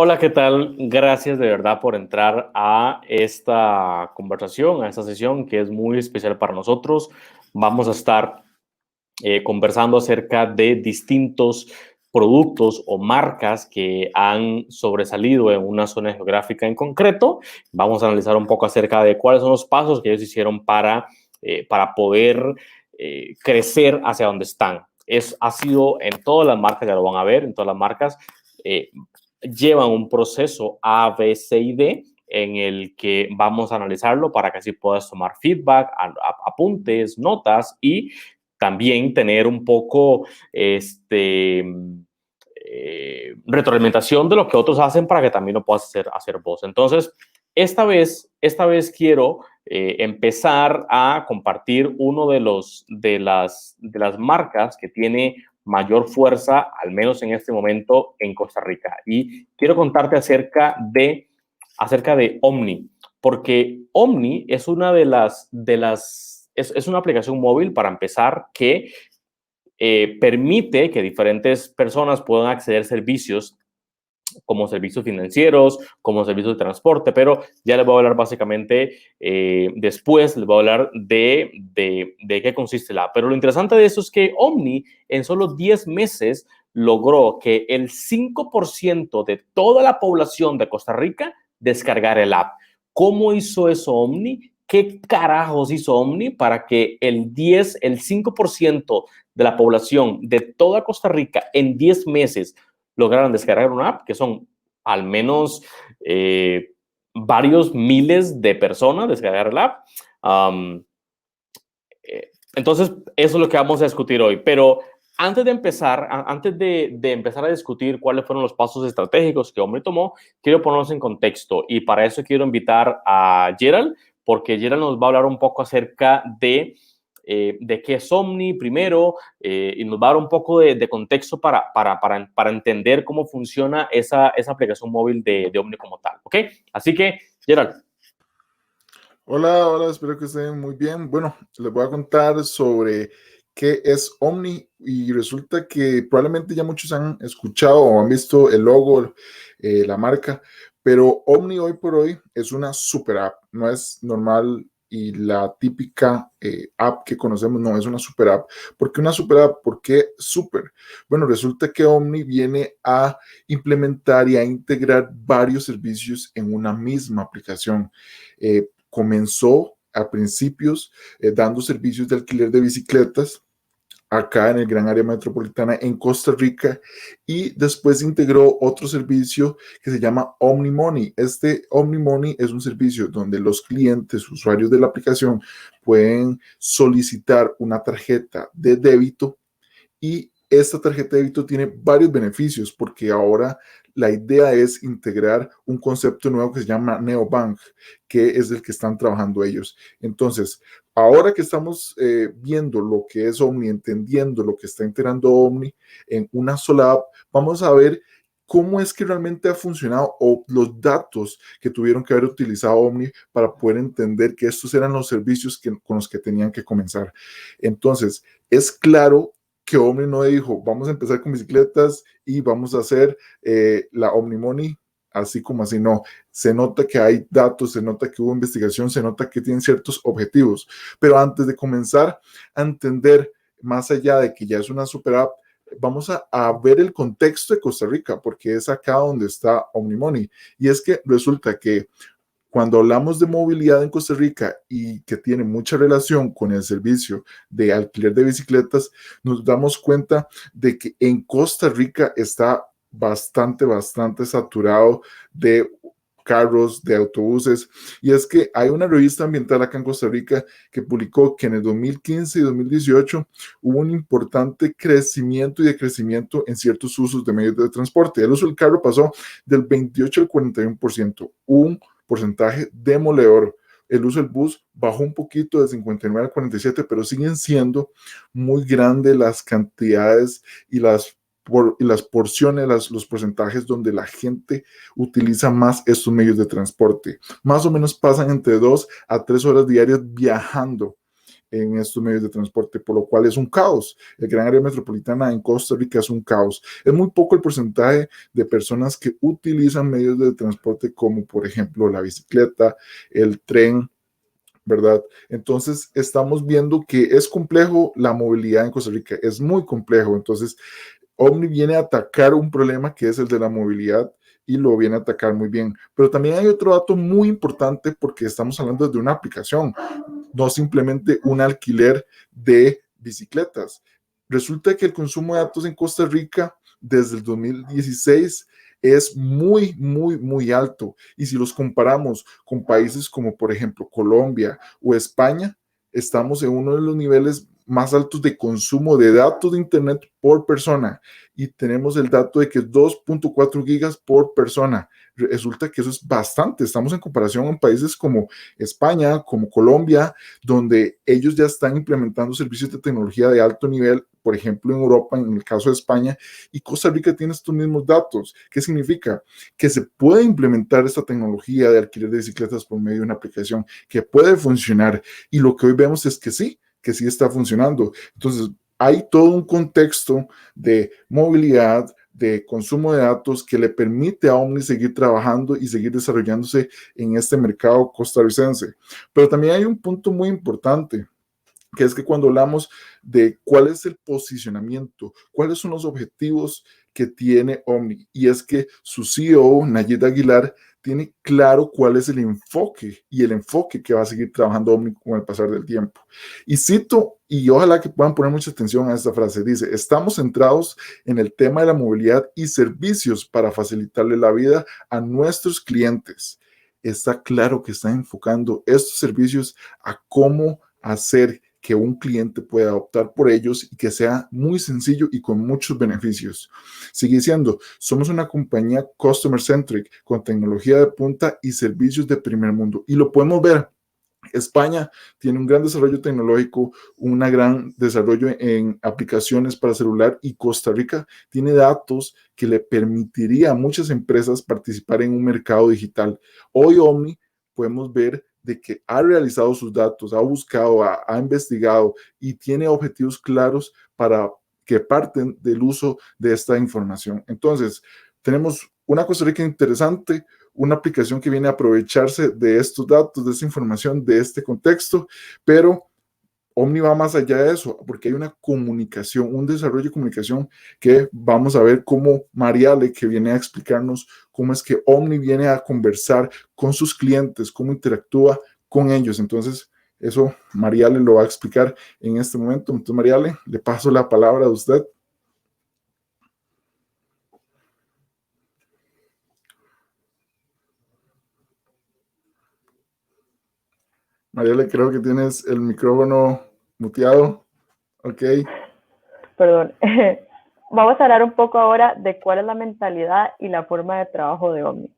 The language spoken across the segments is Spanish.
Hola, ¿qué tal? Gracias de verdad por entrar a esta conversación, a esta sesión que es muy especial para nosotros. Vamos a estar conversando acerca de distintos productos o marcas que han sobresalido en una zona geográfica en concreto. Vamos a analizar un poco acerca de cuáles son los pasos que ellos hicieron para poder crecer hacia donde están. Ha sido en todas las marcas, ya lo van a ver, en todas las marcas. Llevan un proceso A, B, C y D en el que vamos a analizarlo para que así puedas tomar feedback, apuntes, notas y también tener un poco retroalimentación de lo que otros hacen para que también lo puedas hacer vos. Entonces, esta vez quiero empezar a compartir uno de las marcas que tiene mayor fuerza, al menos en este momento, en Costa Rica. Y quiero contarte acerca de Omni, porque Omni es una es una aplicación móvil para empezar que permite que diferentes personas puedan acceder a servicios como servicios financieros, como servicios de transporte, pero ya les voy a hablar básicamente, después les voy a hablar de qué consiste la app. Pero lo interesante de eso es que Omni en solo 10 meses logró que el 5% de toda la población de Costa Rica descargara el app. ¿Cómo hizo eso Omni? ¿Qué carajos hizo Omni para que el 5% de la población de toda Costa Rica en 10 meses lograron descargar una app, que son al menos varios miles de personas descargar la app? Entonces, eso es lo que vamos a discutir hoy. Pero antes de empezar, empezar a discutir cuáles fueron los pasos estratégicos que Omni tomó, quiero ponernos en contexto. Y para eso quiero invitar a Gerald, porque Gerald nos va a hablar un poco acerca de qué es Omni primero, y nos va a dar un poco de contexto para entender cómo funciona esa aplicación móvil de Omni como tal. ¿Ok? Así que, Gerald. Hola, espero que estén muy bien. Bueno, les voy a contar sobre qué es Omni y resulta que probablemente ya muchos han escuchado o han visto el logo, la marca, pero Omni hoy por hoy es una super app, no es normal y la típica app que conocemos, no es una super app. ¿Por qué una super app? ¿Por qué super? Bueno, resulta que Omni viene a implementar y a integrar varios servicios en una misma aplicación. Comenzó a principios dando servicios de alquiler de bicicletas acá en el gran área metropolitana en Costa Rica y después integró otro servicio que se llama OmniMoney. Este OmniMoney es un servicio donde los clientes, usuarios de la aplicación, pueden solicitar una tarjeta de débito y esta tarjeta de débito tiene varios beneficios porque ahora la idea es integrar un concepto nuevo que se llama Neobank, que es el que están trabajando ellos. Entonces, ahora que estamos viendo lo que es Omni, entendiendo lo que está integrando Omni en una sola app, vamos a ver cómo es que realmente ha funcionado o los datos que tuvieron que haber utilizado Omni para poder entender que estos eran los servicios con los que tenían que comenzar. Entonces, es claro que Omni no dijo, vamos a empezar con bicicletas y vamos a hacer la OmniMoney así como así, no. Se nota que hay datos, se nota que hubo investigación, se nota que tienen ciertos objetivos. Pero antes de comenzar a entender, más allá de que ya es una super app, vamos a ver el contexto de Costa Rica, porque es acá donde está OmniMoney. Y es que resulta que cuando hablamos de movilidad en Costa Rica y que tiene mucha relación con el servicio de alquiler de bicicletas, nos damos cuenta de que en Costa Rica está bastante saturado de carros, de autobuses. Y es que hay una revista ambiental acá en Costa Rica que publicó que en el 2015 y 2018 hubo un importante crecimiento y decrecimiento en ciertos usos de medios de transporte. El uso del carro pasó del 28 al 41%, un porcentaje demoledor. El uso del bus bajó un poquito de 59 al 47, pero siguen siendo muy grandes las cantidades y las porciones, los porcentajes donde la gente utiliza más estos medios de transporte. Más o menos pasan entre 2 a 3 horas diarias viajando en estos medios de transporte, por lo cual es un caos. El gran área metropolitana en Costa Rica es un caos. Es muy poco el porcentaje de personas que utilizan medios de transporte como, por ejemplo, la bicicleta, el tren, ¿verdad? Entonces, estamos viendo que es complejo la movilidad en Costa Rica, es muy complejo. Entonces, Omni viene a atacar un problema que es el de la movilidad y lo viene a atacar muy bien. Pero también hay otro dato muy importante porque estamos hablando de una aplicación, no simplemente un alquiler de bicicletas. Resulta que el consumo de datos en Costa Rica desde el 2016 es muy alto. Y si los comparamos con países como, por ejemplo, Colombia o España, estamos en uno de los niveles más altos de consumo de datos de Internet por persona. Y tenemos el dato de que es 2.4 gigas por persona. Resulta que eso es bastante. Estamos en comparación con países como España, como Colombia, donde ellos ya están implementando servicios de tecnología de alto nivel, por ejemplo, en Europa, en el caso de España, y Costa Rica tiene estos mismos datos. ¿Qué significa? Que se puede implementar esta tecnología de alquiler de bicicletas por medio de una aplicación que puede funcionar, y lo que hoy vemos es que sí está funcionando. Entonces, hay todo un contexto de movilidad, de consumo de datos que le permite a Omni seguir trabajando y seguir desarrollándose en este mercado costarricense. Pero también hay un punto muy importante, que es que cuando hablamos de cuál es el posicionamiento, cuáles son los objetivos que tiene Omni, y es que su CEO, Nayib Aguilar, tiene claro cuál es el enfoque y el enfoque que va a seguir trabajando Omni con el pasar del tiempo. Y cito, y ojalá que puedan poner mucha atención a esta frase, dice: estamos centrados en el tema de la movilidad y servicios para facilitarle la vida a nuestros clientes. Está claro que está enfocando estos servicios a cómo hacer que un cliente pueda optar por ellos y que sea muy sencillo y con muchos beneficios. Sigue diciendo: somos una compañía customer centric con tecnología de punta y servicios de primer mundo. Y lo podemos ver. España tiene un gran desarrollo tecnológico, un gran desarrollo en aplicaciones para celular, y Costa Rica tiene datos que le permitiría a muchas empresas participar en un mercado digital. Hoy Omni podemos ver de que ha realizado sus datos, ha buscado, ha investigado y tiene objetivos claros para que parten del uso de esta información. Entonces, tenemos una Costa Rica interesante, una aplicación que viene a aprovecharse de estos datos, de esta información, de este contexto, pero Omni va más allá de eso, porque hay una comunicación, un desarrollo de comunicación que vamos a ver cómo Mariale, que viene a explicarnos cómo es que Omni viene a conversar con sus clientes, cómo interactúa con ellos. Entonces, eso Mariale lo va a explicar en este momento. Entonces, Mariale, le paso la palabra a usted. Mariale, creo que tienes el micrófono muteado. Ok. Perdón. Vamos a hablar un poco ahora de cuál es la mentalidad y la forma de trabajo de Omni.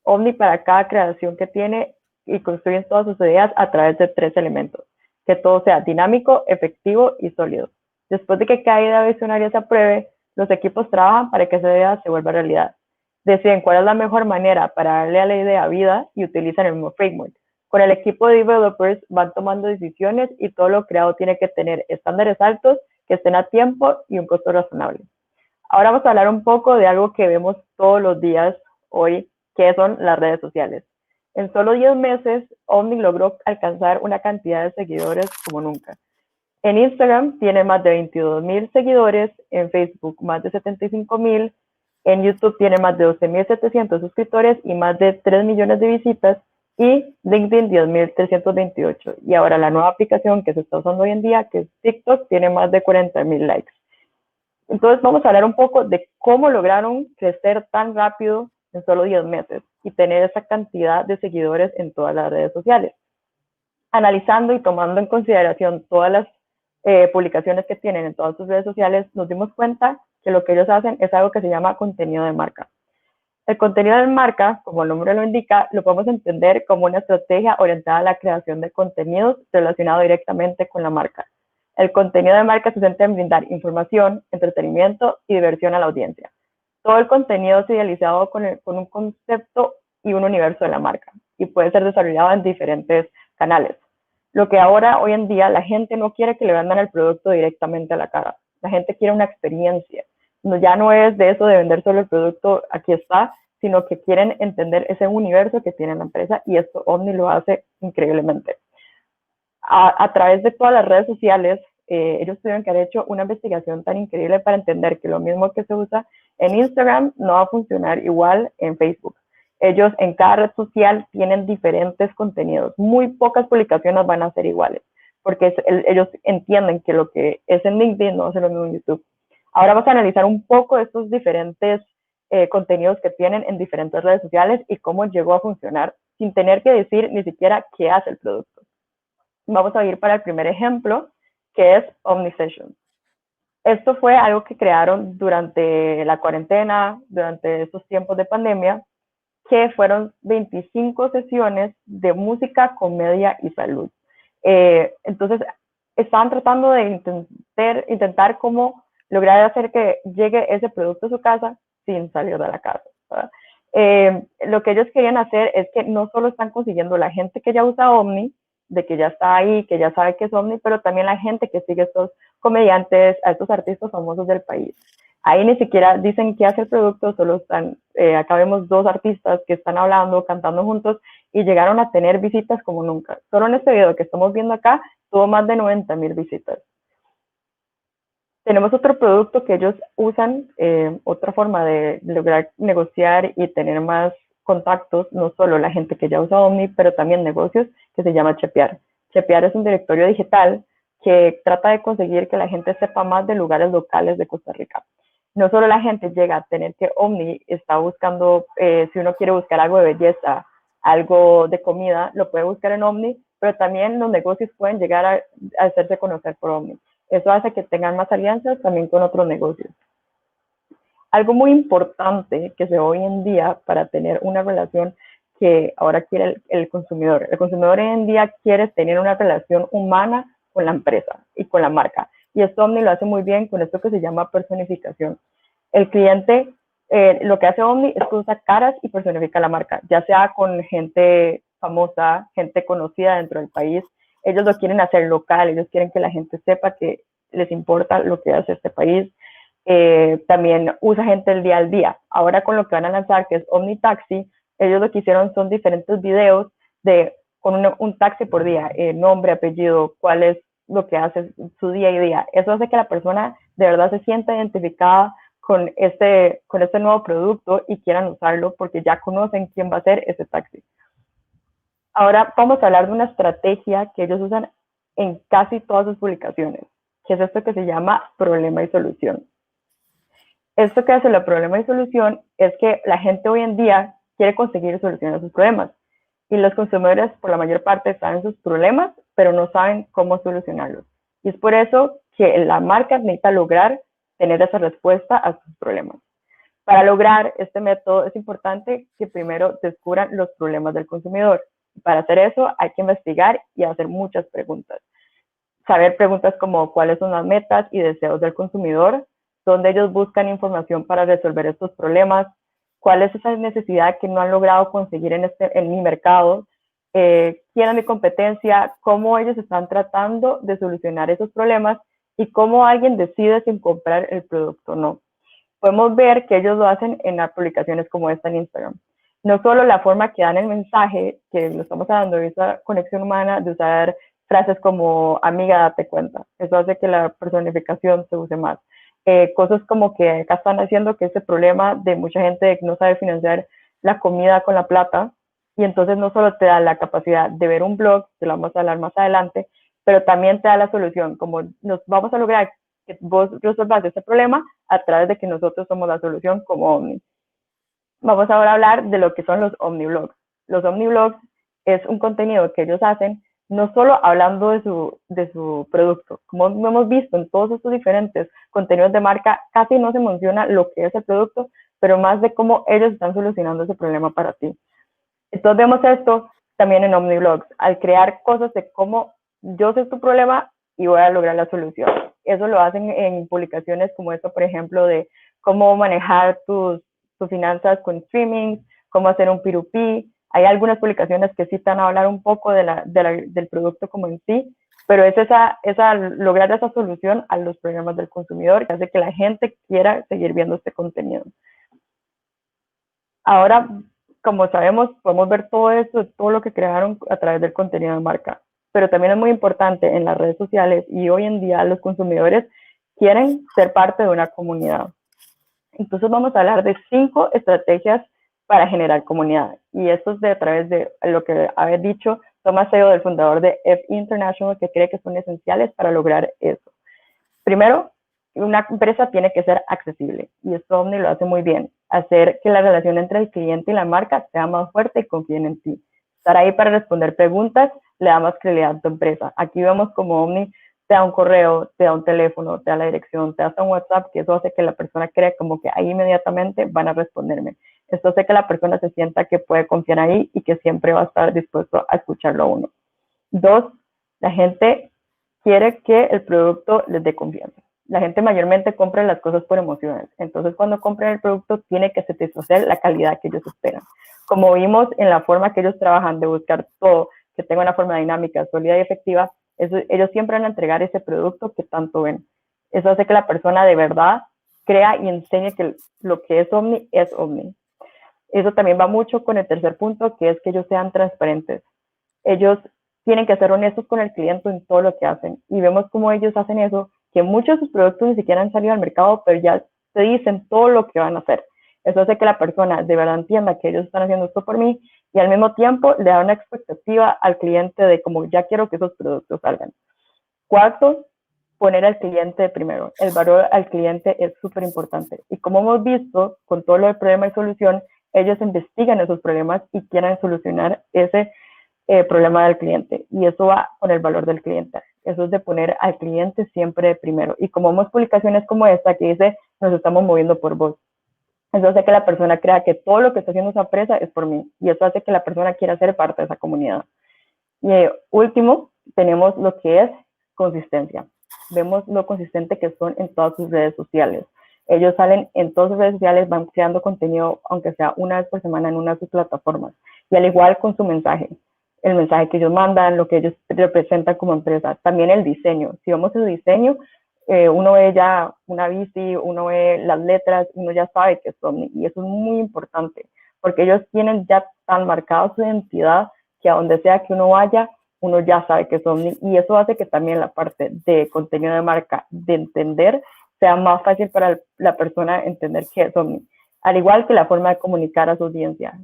Omni, para cada creación que tiene y construyen todas sus ideas a través de 3 elementos: que todo sea dinámico, efectivo y sólido. Después de que cada idea visionaria se apruebe, los equipos trabajan para que esa idea se vuelva realidad. Deciden cuál es la mejor manera para darle a la idea vida y utilizan el mismo framework. Con el equipo de developers van tomando decisiones y todo lo creado tiene que tener estándares altos, que estén a tiempo y un costo razonable. Ahora vamos a hablar un poco de algo que vemos todos los días hoy, que son las redes sociales. En solo 10 meses, Omni logró alcanzar una cantidad de seguidores como nunca. En Instagram tiene más de 22,000 seguidores, en Facebook más de 75,000, en YouTube tiene más de 12,700 suscriptores y más de 3 millones de visitas, y LinkedIn 10,328. Y ahora la nueva aplicación que se está usando hoy en día, que es TikTok, tiene más de 40,000 likes. Entonces vamos a hablar un poco de cómo lograron crecer tan rápido en solo 10 meses y tener esa cantidad de seguidores en todas las redes sociales. Analizando y tomando en consideración todas las publicaciones que tienen en todas sus redes sociales, nos dimos cuenta que lo que ellos hacen es algo que se llama contenido de marca. El contenido de marca, como el nombre lo indica, lo podemos entender como una estrategia orientada a la creación de contenidos relacionados directamente con la marca. El contenido de marca se centra en brindar información, entretenimiento y diversión a la audiencia. Todo el contenido es idealizado con un concepto y un universo de la marca y puede ser desarrollado en diferentes canales. Lo que ahora, hoy en día, la gente no quiere que le vendan el producto directamente a la cara. La gente quiere una experiencia. No, ya no es de eso de vender solo el producto, aquí está, sino que quieren entender ese universo que tiene la empresa, y esto Omni lo hace increíblemente. A través de todas las redes sociales, ellos tuvieron que haber hecho una investigación tan increíble para entender que lo mismo que se usa en Instagram no va a funcionar igual en Facebook. Ellos en cada red social tienen diferentes contenidos. Muy pocas publicaciones van a ser iguales, porque ellos entienden que lo que es en LinkedIn no va a ser lo mismo en YouTube. Ahora vamos a analizar un poco estos diferentes contenidos que tienen en diferentes redes sociales y cómo llegó a funcionar sin tener que decir ni siquiera qué hace el producto. Vamos a ir para el primer ejemplo, que es OmniSession. Esto fue algo que crearon durante la cuarentena, durante estos tiempos de pandemia, que fueron 25 sesiones de música, comedia y salud. Entonces, estaban tratando de intentar cómo lograr hacer que llegue ese producto a su casa sin salir de la casa, ¿verdad? Lo que ellos querían hacer es que no solo están consiguiendo la gente que ya usa Omni, de que ya está ahí, que ya sabe que es Omni, pero también la gente que sigue a estos comediantes, a estos artistas famosos del país. Ahí ni siquiera dicen qué hace el producto, solo están, acá vemos 2 artistas que están hablando, cantando juntos, y llegaron a tener visitas como nunca. Solo en este video que estamos viendo acá, tuvo más de 90,000 visitas. Tenemos otro producto que ellos usan, otra forma de lograr negociar y tener más contactos, no solo la gente que ya usa Omni, pero también negocios, que se llama Chepear. Chepear es un directorio digital que trata de conseguir que la gente sepa más de lugares locales de Costa Rica. No solo la gente llega a tener que Omni está buscando, si uno quiere buscar algo de belleza, algo de comida, lo puede buscar en Omni, pero también los negocios pueden llegar a hacerse conocer por Omni. Eso hace que tengan más alianzas también con otros negocios. Algo muy importante que se ve hoy en día para tener una relación que ahora quiere el consumidor. El consumidor hoy en día quiere tener una relación humana con la empresa y con la marca. Y esto Omni lo hace muy bien con esto que se llama personificación. El cliente, lo que hace Omni es que usa caras y personifica la marca, ya sea con gente famosa, gente conocida dentro del país. Ellos lo quieren hacer local, ellos quieren que la gente sepa que les importa lo que hace este país. También usa gente el día al día. Ahora con lo que van a lanzar, que es Omni Taxi, ellos lo que hicieron son diferentes videos con un taxi por día, nombre, apellido, cuál es lo que hace su día y día. Eso hace que la persona de verdad se sienta identificada con este nuevo producto y quieran usarlo porque ya conocen quién va a ser ese taxi. Ahora vamos a hablar de una estrategia que ellos usan en casi todas sus publicaciones, que es esto que se llama problema y solución. Esto que hace el problema y solución es que la gente hoy en día quiere conseguir soluciones a sus problemas y los consumidores por la mayor parte saben sus problemas, pero no saben cómo solucionarlos. Y es por eso que la marca necesita lograr tener esa respuesta a sus problemas. Para lograr este método es importante que primero descubran los problemas del consumidor. Para hacer eso hay que investigar y hacer muchas preguntas. Saber preguntas como cuáles son las metas y deseos del consumidor, dónde ellos buscan información para resolver estos problemas, cuál es esa necesidad que no han logrado conseguir en mi mercado, quién es mi competencia, cómo ellos están tratando de solucionar esos problemas y cómo alguien decide si comprar el producto o no. Podemos ver que ellos lo hacen en las publicaciones como esta en Instagram. No solo la forma que dan el mensaje, que lo estamos hablando de esa conexión humana, de usar frases como amiga, date cuenta. Eso hace que la personificación se use más. Cosas como que acá están haciendo que ese problema de mucha gente que no sabe financiar la comida con la plata, y entonces no solo te da la capacidad de ver un blog, que lo vamos a hablar más adelante, pero también te da la solución, como nos vamos a lograr que vos resolvas ese problema a través de que nosotros somos la solución como Omni. Vamos ahora a hablar de lo que son los OmniBlogs. Los OmniBlogs es un contenido que ellos hacen no solo hablando de su producto. Como hemos visto en todos estos diferentes contenidos de marca, casi no se menciona lo que es el producto, pero más de cómo ellos están solucionando ese problema para ti. Entonces vemos esto también en OmniBlogs, al crear cosas de cómo yo sé tu problema y voy a lograr la solución. Eso lo hacen en publicaciones como esto, por ejemplo, de cómo manejar tus finanzas con streaming, cómo hacer un P2P. Hay algunas publicaciones que sí te van a hablar un poco del producto como en sí, pero es lograr esa solución a los problemas del consumidor que hace que la gente quiera seguir viendo este contenido. Ahora, como sabemos, podemos ver todo esto, todo lo que crearon a través del contenido de marca, pero también es muy importante en las redes sociales y hoy en día los consumidores quieren ser parte de una comunidad. Entonces vamos a hablar de 5 estrategias para generar comunidad. Y esto es a través de lo que había dicho Thomas Seo, del fundador de F International, que cree que son esenciales para lograr eso. Primero, una empresa tiene que ser accesible. Y esto Omni lo hace muy bien. Hacer que la relación entre el cliente y la marca sea más fuerte y confíen en ti. Estar ahí para responder preguntas le da más credibilidad a tu empresa. Aquí vemos como Omni te da un correo, te da un teléfono, te da la dirección, te da hasta un WhatsApp, que eso hace que la persona crea como que ahí inmediatamente van a responderme. Esto hace que la persona se sienta que puede confiar ahí y que siempre va a estar dispuesto a escucharlo a uno. 2, la gente quiere que el producto les dé confianza. La gente mayormente compra las cosas por emociones. Entonces, cuando compran el producto, tiene que satisfacer la calidad que ellos esperan. Como vimos en la forma que ellos trabajan de buscar todo, que tenga una forma dinámica, sólida y efectiva, ellos siempre van a entregar ese producto que tanto ven. Eso hace que la persona de verdad crea y enseñe que lo que es Omni es Omni. Eso también va mucho con el tercer punto, que es que ellos sean transparentes. Ellos tienen que ser honestos con el cliente en todo lo que hacen. Y vemos cómo ellos hacen eso, que muchos de sus productos ni siquiera han salido al mercado, pero ya te dicen todo lo que van a hacer. Eso hace que la persona de verdad entienda que ellos están haciendo esto por mí y al mismo tiempo le da una expectativa al cliente de como ya quiero que esos productos salgan. 4, poner al cliente primero. El valor al cliente es súper importante. Y como hemos visto, con todo lo de problema y solución, ellos investigan esos problemas y quieren solucionar ese problema del cliente. Y eso va con el valor del cliente. Eso es de poner al cliente siempre primero. Y como vemos publicaciones como esta que dice, nos estamos moviendo por vos. Eso hace que la persona crea que todo lo que está haciendo esa empresa es por mí. Y eso hace que la persona quiera ser parte de esa comunidad. Y último, tenemos lo que es consistencia. Vemos lo consistente que son en todas sus redes sociales. Ellos salen en todas sus redes sociales, van creando contenido, aunque sea una vez por semana en una de sus plataformas. Y al igual con su mensaje, el mensaje que ellos mandan, lo que ellos representan como empresa. También el diseño. Si vemos el diseño, uno ve ya una bici, uno ve las letras, uno ya sabe que es Omni. Y eso es muy importante, porque ellos tienen ya tan marcada su identidad que a donde sea que uno vaya, uno ya sabe que es Omni. Y eso hace que también la parte de contenido de marca, de entender, sea más fácil para la persona entender qué es Omni. Al igual que la forma de comunicar a su audiencia.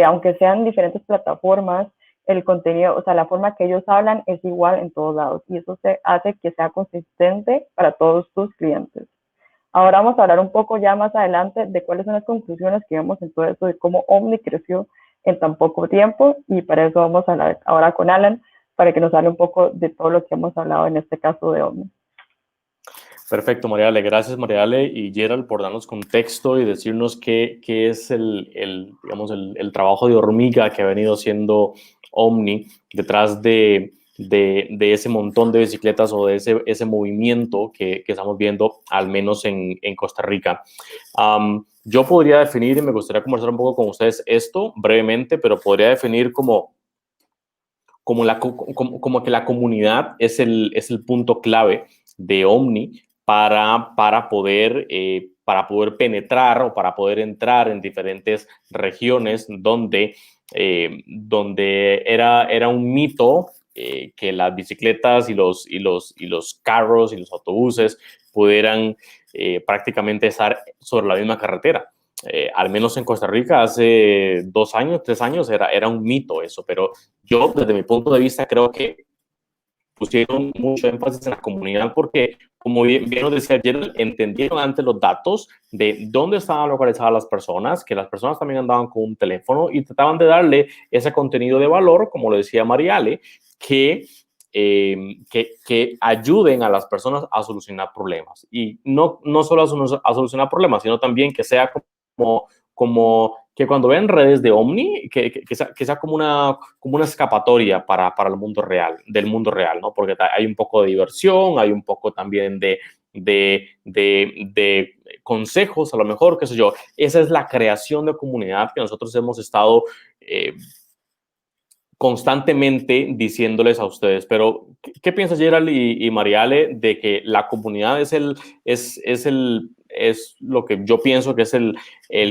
Aunque sean diferentes plataformas, el contenido, o sea, la forma que ellos hablan es igual en todos lados. Y eso hace que sea consistente para todos tus clientes. Ahora vamos a hablar un poco ya más adelante de cuáles son las conclusiones que vemos en todo esto, de cómo Omni creció en tan poco tiempo, y para eso vamos a hablar ahora con Alan, para que nos hable un poco de todo lo que hemos hablado en este caso de Omni. Perfecto, Mariale. Gracias, Mariale y Gerald, por darnos contexto y decirnos qué es digamos, el trabajo de hormiga que ha venido haciendo Omni detrás de ese montón de bicicletas o de ese movimiento que estamos viendo, al menos en Costa Rica. Yo podría definir, y me gustaría conversar un poco con ustedes esto brevemente, pero podría definir como que la comunidad es el punto clave de Omni para poder penetrar o para poder entrar en diferentes regiones donde era un mito que las bicicletas y los carros y los autobuses pudieran prácticamente estar sobre la misma carretera. Al menos en Costa Rica hace 2 años, 3 años era un mito eso, pero yo desde mi punto de vista creo que pusieron mucho énfasis en la comunidad porque, como bien nos decía ayer, entendieron antes los datos de dónde estaban localizadas las personas, que las personas también andaban con un teléfono y trataban de darle ese contenido de valor, como lo decía Mariale, que ayuden a las personas a solucionar problemas. Y no solo a solucionar problemas, sino también que sea como que cuando vean redes de Omni, que sea como una escapatoria para el mundo real, del mundo real, ¿no? Porque hay un poco de diversión, hay un poco también de consejos, a lo mejor, qué sé yo. Esa es la creación de comunidad que nosotros hemos estado constantemente diciéndoles a ustedes. Pero, ¿qué piensa Gerald y Mariale de que la comunidad es lo que yo pienso que es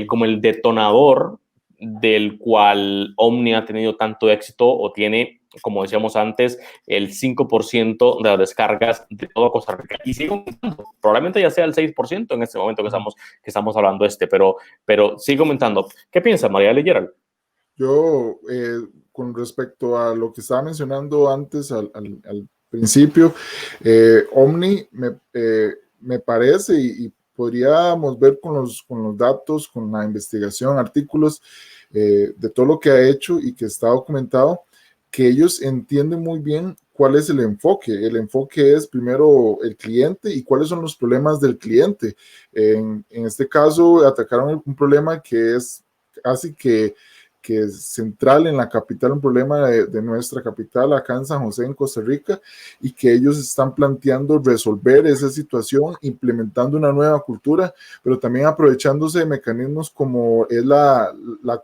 como el detonador del cual Omni ha tenido tanto éxito o tiene, como decíamos antes, el 5% de las descargas de todo Costa Rica? Y sigue aumentando. Probablemente ya sea el 6% en este momento que estamos hablando pero sigue aumentando. ¿Qué piensa Mariale y Gerald? Yo, con respecto a lo que estaba mencionando antes al principio, Omni me parece y podríamos ver con los datos, con la investigación, artículos, de todo lo que ha hecho y que está documentado, que ellos entienden muy bien cuál es el enfoque. El enfoque es primero el cliente y cuáles son los problemas del cliente. En este caso, atacaron un problema que es casi que es central en la capital, un problema de nuestra capital, acá en San José, en Costa Rica, y que ellos están planteando resolver esa situación, implementando una nueva cultura, pero también aprovechándose de mecanismos como es la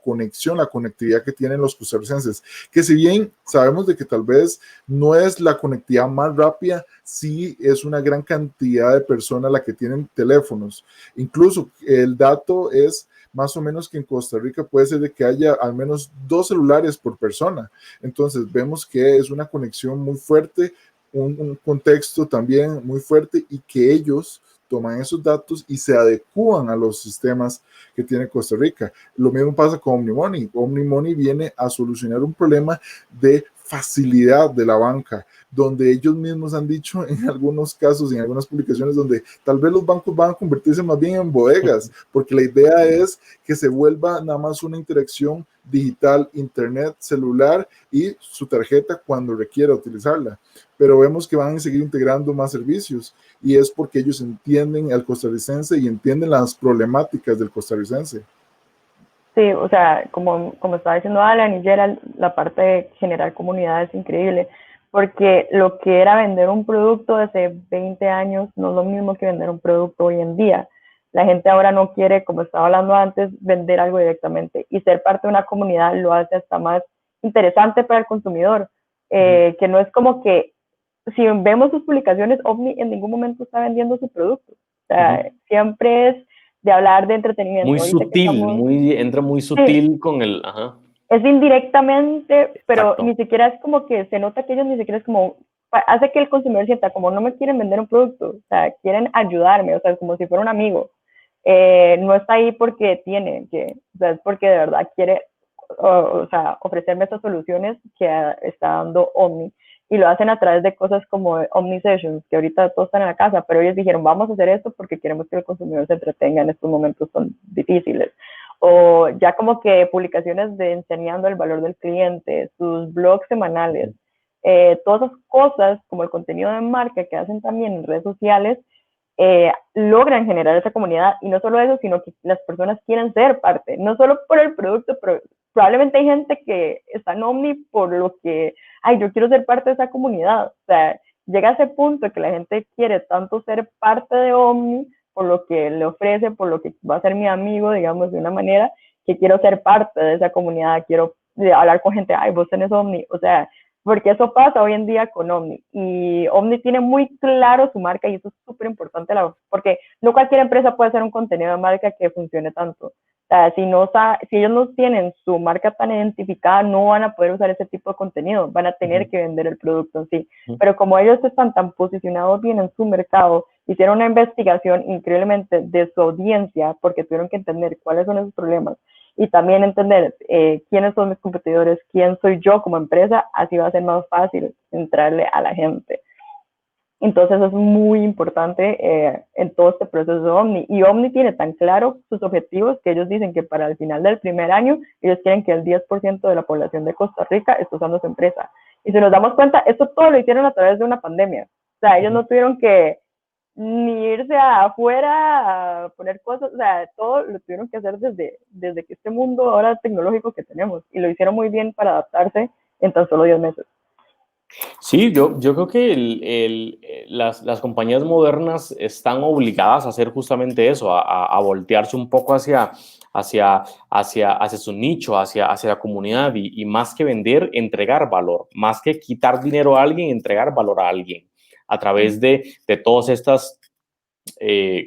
conexión, la conectividad que tienen los costarricenses, que si bien sabemos de que tal vez no es la conectividad más rápida, sí es una gran cantidad de personas la que tienen teléfonos. Incluso el dato es más o menos que en Costa Rica puede ser de que haya al menos 2 celulares por persona. Entonces vemos que es una conexión muy fuerte, un contexto también muy fuerte y que ellos toman esos datos y se adecúan a los sistemas que tiene Costa Rica. Lo mismo pasa con OmniMoney. OmniMoney viene a solucionar un problema de facilidad de la banca, donde ellos mismos han dicho en algunos casos, en algunas publicaciones, donde tal vez los bancos van a convertirse más bien en bodegas, porque la idea es que se vuelva nada más una interacción digital, internet, celular y su tarjeta cuando requiera utilizarla. Pero vemos que van a seguir integrando más servicios y es porque ellos entienden al costarricense y entienden las problemáticas del costarricense. Sí, o sea, como estaba diciendo Alan y Gerald, la parte de generar comunidad es increíble, porque lo que era vender un producto hace 20 años no es lo mismo que vender un producto hoy en día. La gente ahora no quiere, como estaba hablando antes, vender algo directamente, y ser parte de una comunidad lo hace hasta más interesante para el consumidor, que no es como que, si vemos sus publicaciones, Omni en ningún momento está vendiendo su producto. O sea, siempre es de hablar de entretenimiento. Muy Ahorita que sutil, estamos, entra muy sí, sutil con el... Ajá. es indirectamente, pero Exacto. ni siquiera es como que se nota que ellos ni siquiera es como, hace que el consumidor sienta como no me quieren vender un producto, o sea, quieren ayudarme, o sea, es como si fuera un amigo. No está ahí porque tiene que, o sea, es porque de verdad quiere, o sea, ofrecerme estas soluciones que está dando Omni. Y lo hacen a través de cosas como Omni Sessions, que ahorita todos están en la casa, pero ellos dijeron, vamos a hacer esto porque queremos que el consumidor se entretenga en estos momentos son difíciles. O ya como que publicaciones de enseñando el valor del cliente, sus blogs semanales, todas esas cosas como el contenido de marca que hacen también en redes sociales, logran generar esa comunidad. Y no solo eso, sino que las personas quieren ser parte, no solo por el producto, pero probablemente hay gente que está en Omni por lo que, ay, yo quiero ser parte de esa comunidad. O sea, llega a ese punto que la gente quiere tanto ser parte de Omni por lo que le ofrece, por lo que va a ser mi amigo, digamos, de una manera, que quiero ser parte de esa comunidad, quiero hablar con gente, ay, vos tenés Omni, o sea, porque eso pasa hoy en día con Omni, y Omni tiene muy claro su marca, y eso es súper importante, porque no cualquier empresa puede hacer un contenido de marca que funcione tanto. O sea, si ellos no tienen su marca tan identificada, no van a poder usar ese tipo de contenido, van a tener que vender el producto en sí. Pero como ellos están tan posicionados bien en su mercado, hicieron una investigación increíblemente de su audiencia, porque tuvieron que entender cuáles son esos problemas y también entender quiénes son mis competidores, quién soy yo como empresa, así va a ser más fácil entrarle a la gente. Entonces es muy importante en todo este proceso de Omni. Y Omni tiene tan claro sus objetivos que ellos dicen que para el final del primer año ellos quieren que el 10% de la población de Costa Rica esté usando su empresa. Y si nos damos cuenta, esto todo lo hicieron a través de una pandemia. O sea, ellos no tuvieron que ni irse afuera a poner cosas, o sea, todo lo tuvieron que hacer desde que este mundo ahora tecnológico que tenemos. Y lo hicieron muy bien para adaptarse en tan solo 10 meses. Sí, yo creo que las compañías modernas están obligadas a hacer justamente eso, a voltearse un poco hacia su nicho, hacia la comunidad y más que vender, entregar valor, más que quitar dinero a alguien, entregar valor a alguien a través de todos estos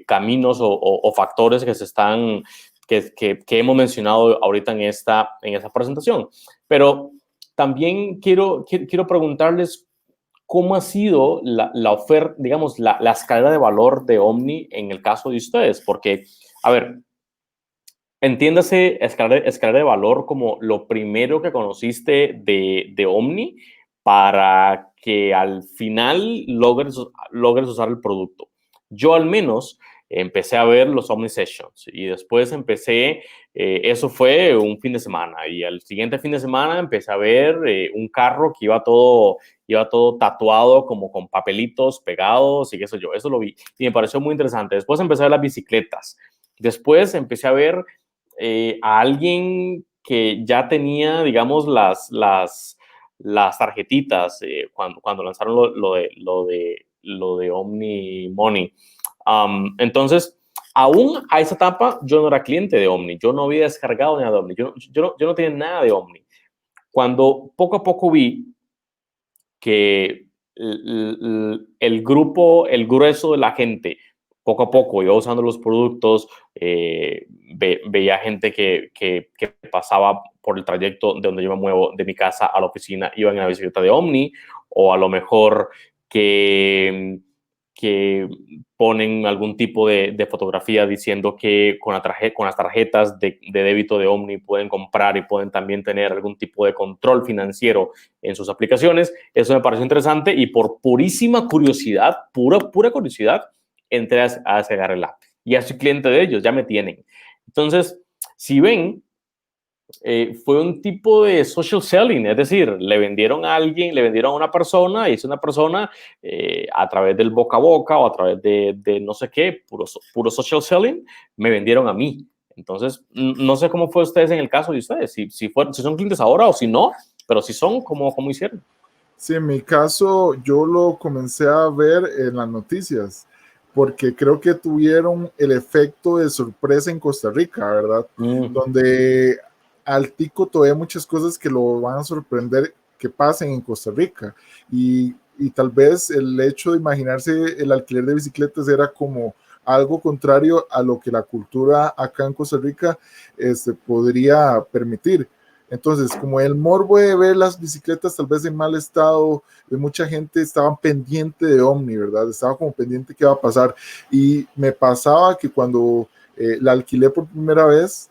caminos o factores que se están, que hemos mencionado ahorita en esta presentación. Pero también quiero preguntarles cómo ha sido la oferta, digamos, la escala de valor de Omni en el caso de ustedes, porque, a ver, entiéndase escala de valor como lo primero que conociste de Omni para que al final logres usar el producto. Yo al menos empecé a ver los Omni Sessions y después eso fue un fin de semana y al siguiente fin de semana empecé a ver un carro que iba todo tatuado como con papelitos pegados y qué sé yo, eso lo vi y me pareció muy interesante. Después empecé a ver las bicicletas. Después empecé a ver a alguien que ya tenía, digamos, las tarjetitas cuando lanzaron lo de Omni Money. Entonces, aún a esa etapa, yo no era cliente de Omni, yo no había descargado nada de Omni, yo no tenía nada de Omni. Cuando poco a poco vi que el grueso de la gente, poco a poco iba usando los productos, veía gente que pasaba por el trayecto de donde yo me muevo de mi casa a la oficina, iban en la bicicleta de Omni, o a lo mejor que ponen algún tipo de fotografía diciendo que con las tarjetas de débito de Omni pueden comprar y pueden también tener algún tipo de control financiero en sus aplicaciones. Eso me pareció interesante y por purísima curiosidad, pura curiosidad, entré a descargar el app. Y ya soy cliente de ellos, ya me tienen. Entonces, si ven, fue un tipo de social selling, es decir, le vendieron a alguien, le vendieron a una persona y es una persona a través del boca a boca o a través de no sé qué, puro social selling, me vendieron a mí. Entonces, no sé cómo fue ustedes en el caso de ustedes, si son clientes ahora o si no, pero si son, ¿cómo hicieron? Sí, en mi caso yo lo comencé a ver en las noticias, porque creo que tuvieron el efecto de sorpresa en Costa Rica, ¿verdad? Donde al tico todavía hay muchas cosas que lo van a sorprender que pasen en Costa Rica. Y tal vez el hecho de imaginarse el alquiler de bicicletas era como algo contrario a lo que la cultura acá en Costa Rica podría permitir. Entonces, como el morbo de ver las bicicletas tal vez en mal estado, de mucha gente estaba pendiente de Omni, ¿verdad? Estaba como pendiente qué va a pasar. Y me pasaba que cuando la alquilé por primera vez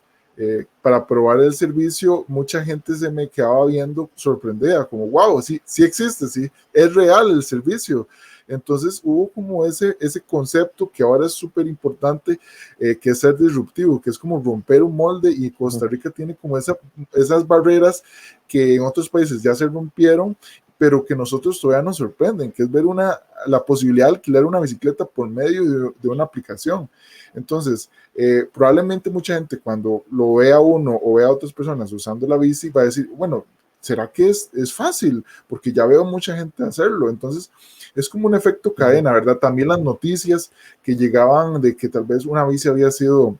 para probar el servicio, mucha gente se me quedaba viendo sorprendida, como, wow, sí, sí existe, sí, es real el servicio. Entonces hubo como ese concepto que ahora es súper importante, que es ser disruptivo, que es como romper un molde y Costa Rica tiene como esas barreras que en otros países ya se rompieron, pero que nosotros todavía nos sorprenden, que es ver la posibilidad de alquilar una bicicleta por medio de una aplicación. Entonces, probablemente mucha gente cuando lo vea a uno o vea a otras personas usando la bici va a decir, bueno, ¿será que es fácil? Porque ya veo mucha gente hacerlo. Entonces, es como un efecto cadena, ¿verdad? También las noticias que llegaban de que tal vez una bici había sido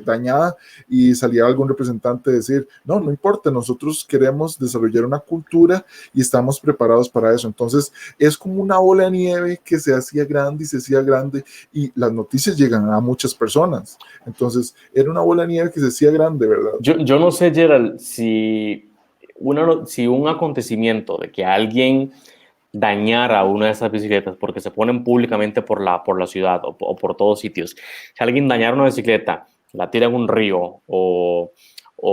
dañada y salía algún representante a decir, no importa, nosotros queremos desarrollar una cultura y estamos preparados para eso. Entonces es como una bola de nieve que se hacía grande y se hacía grande y las noticias llegan a muchas personas. Entonces era una bola de nieve que se hacía grande, ¿verdad? Yo no sé, Gerald, si un acontecimiento de que alguien dañara una de esas bicicletas porque se ponen públicamente por la ciudad o por todos sitios. Si alguien dañara una bicicleta, la tira en un río o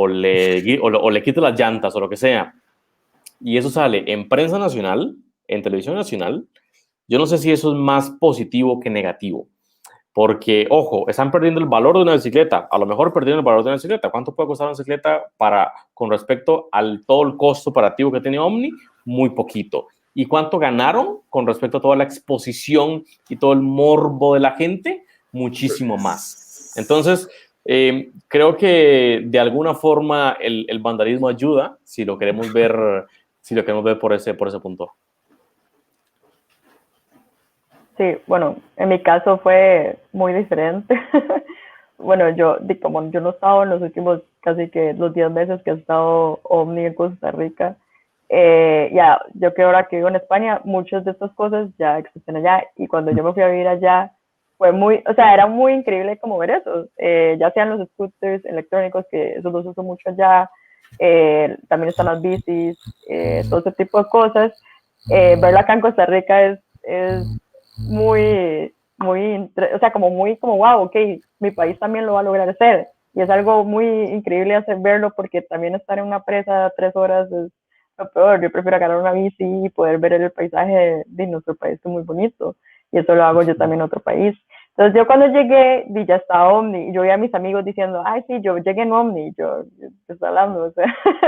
le quita las llantas o lo que sea, y eso sale en prensa nacional, en televisión nacional, yo no sé si eso es más positivo que negativo. Porque, ojo, están perdiendo el valor de una bicicleta. A lo mejor perdieron el valor de una bicicleta. ¿Cuánto puede costar una bicicleta con respecto al todo el costo operativo que tiene Omni? Muy poquito. ¿Y cuánto ganaron con respecto a toda la exposición y todo el morbo de la gente? Muchísimo más. Entonces, creo que de alguna forma el vandalismo ayuda, si lo queremos ver si lo queremos ver por ese punto. Sí, bueno, en mi caso fue muy diferente. Bueno, como yo no he estado en los últimos casi que los 10 meses que he estado Omni en Costa Rica, ya, yo que ahora que vivo en España, muchas de estas cosas ya existen allá, y cuando yo me fui a vivir allá, fue o sea, era muy increíble como ver eso, ya sean los scooters electrónicos, que esos los uso mucho allá, también están las bicis, todo ese tipo de cosas. Verla acá en Costa Rica es muy, o sea, como wow, ok, mi país también lo va a lograr hacer. Y es algo muy increíble verlo, porque también estar en una presa 3 horas es lo peor. Yo prefiero agarrar una bici y poder ver el paisaje de nuestro país, que es muy bonito. Y eso lo hago yo también en otro país. Entonces yo cuando llegué, ya estaba Omni, y yo vi a mis amigos diciendo, ay, sí, yo llegué en Omni, yo estoy hablando, o sea,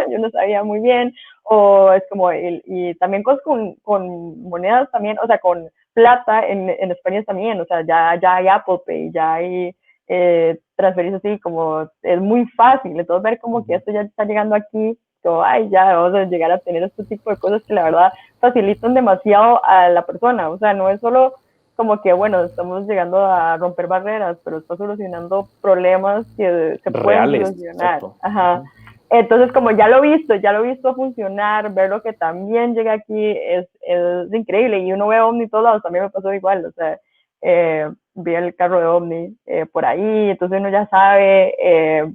yo no sabía muy bien, o es como, y también con monedas también, o sea, con plata en España también, o sea, ya hay Apple Pay, ya hay transferencias así, como es muy fácil. Entonces ver como que esto ya está llegando aquí, como, ay, ya vamos a llegar a tener este tipo de cosas que la verdad facilitan demasiado a la persona. O sea, no es solo como que, bueno, estamos llegando a romper barreras, pero está solucionando problemas que se pueden solucionar. Ajá. Entonces, como ya lo he visto funcionar, ver lo que también llega aquí es increíble. Y uno ve Omni todos lados, también me pasó igual. O sea, vi el carro de Omni por ahí, entonces uno ya sabe.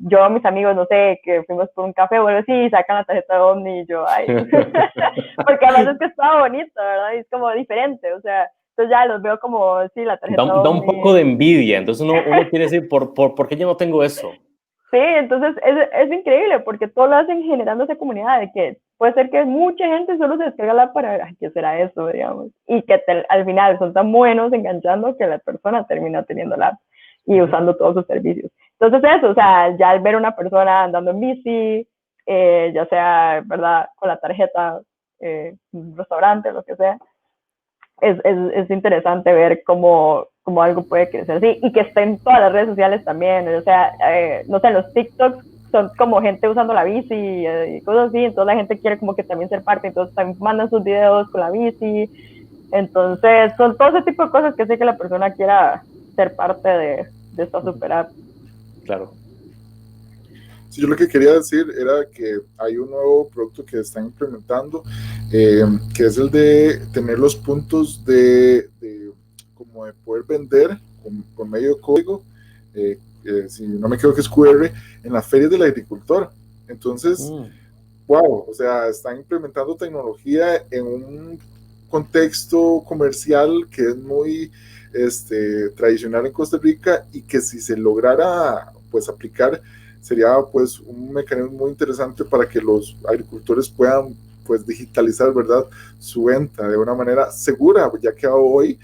Yo a mis amigos, no sé, que fuimos por un café, bueno, sí, sacan la tarjeta de Omni, y yo, ay. Porque además es que estaba bonito, ¿verdad? Y es como diferente, o sea. Entonces ya los veo como, sí, la tarjeta da un poco de envidia. Entonces uno quiere decir, ¿por qué yo no tengo eso? Sí, entonces es increíble, porque todo lo hacen generando esa comunidad de que puede ser que mucha gente solo se descarga la para ver, ay, ¿qué será eso, digamos? Y que al final son tan buenos enganchando que la persona termina teniendo la app y usando todos sus servicios. Entonces eso, o sea, ya al ver una persona andando en bici, ya sea, ¿verdad?, con la tarjeta, un restaurante, lo que sea, es interesante ver cómo algo puede crecer así, y que esté en todas las redes sociales también. O sea, no sé, los TikToks son como gente usando la bici y cosas así, entonces la gente quiere como que también ser parte, entonces también mandan sus videos con la bici. Entonces son todo ese tipo de cosas que sé que la persona quiera ser parte de esta super app. Claro. Sí, yo lo que quería decir era que hay un nuevo producto que están implementando, que es el de tener los puntos como de poder vender por medio de código, si no me equivoco que es QR, en las ferias del agricultor. Entonces, wow, o sea, están implementando tecnología en un contexto comercial que es muy tradicional en Costa Rica, y que si se lograra pues aplicar, sería pues un mecanismo muy interesante para que los agricultores puedan pues digitalizar, ¿verdad?, su venta de una manera segura, ya que hoy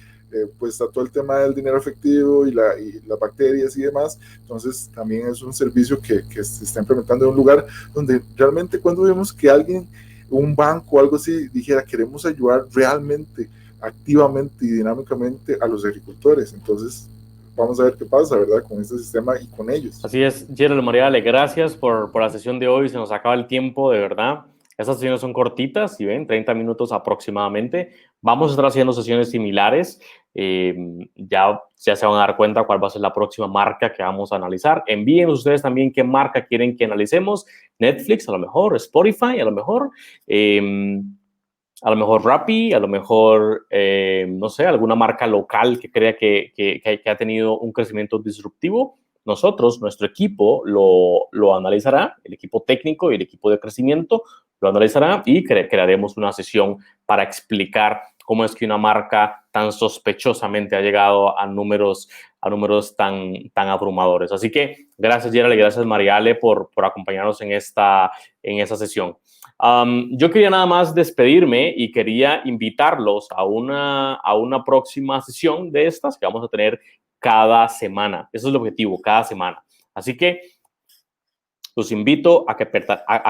pues está todo el tema del dinero efectivo y las bacterias y demás. Entonces también es un servicio que se está implementando en un lugar donde realmente, cuando vemos que alguien, un banco o algo así, dijera, queremos ayudar realmente, activamente y dinámicamente a los agricultores. Entonces vamos a ver qué pasa, ¿verdad?, con este sistema y con ellos. Así es, Gerald, Mariale, gracias por la sesión de hoy. Se nos acaba el tiempo, de verdad. Estas sesiones son cortitas, si ven, 30 minutos aproximadamente. Vamos a estar haciendo sesiones similares. Ya se van a dar cuenta cuál va a ser la próxima marca que vamos a analizar. Envíen ustedes también qué marca quieren que analicemos. Netflix, a lo mejor, Spotify, a lo mejor Rappi, a lo mejor, no sé, alguna marca local que crea que ha tenido un crecimiento disruptivo. Nosotros, nuestro equipo lo analizará, el equipo técnico y el equipo de crecimiento lo analizará, y crearemos una sesión para explicar cómo es que una marca tan sospechosamente ha llegado a números tan abrumadores. Así que gracias, Gerald, y gracias, Mariale, por acompañarnos en esta sesión. Yo quería nada más despedirme y quería invitarlos a una próxima sesión de estas que vamos a tener cada semana. Eso es el objetivo, cada semana. Así que los invito a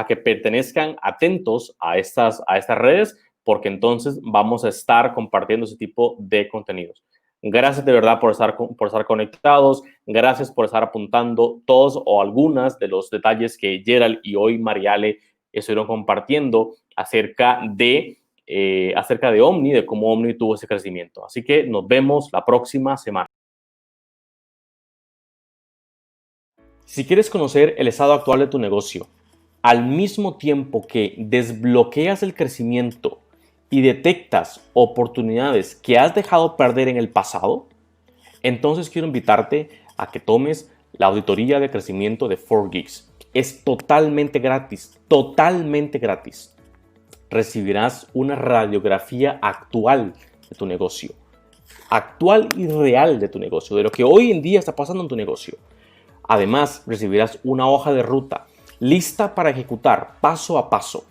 que pertenezcan atentos a estas redes, porque entonces vamos a estar compartiendo ese tipo de contenidos. Gracias de verdad por estar conectados. Gracias por estar apuntando todos o algunas de los detalles que Gerald y hoy Mariale estuvieron compartiendo acerca de Omni, de cómo Omni tuvo ese crecimiento. Así que nos vemos la próxima semana. Si quieres conocer el estado actual de tu negocio, al mismo tiempo que desbloqueas el crecimiento y detectas oportunidades que has dejado perder en el pasado, entonces quiero invitarte a que tomes la auditoría de crecimiento de 4Geeks. Es totalmente gratis, totalmente gratis. Recibirás una radiografía actual de tu negocio, actual y real de tu negocio, de lo que hoy en día está pasando en tu negocio. Además, recibirás una hoja de ruta lista para ejecutar paso a paso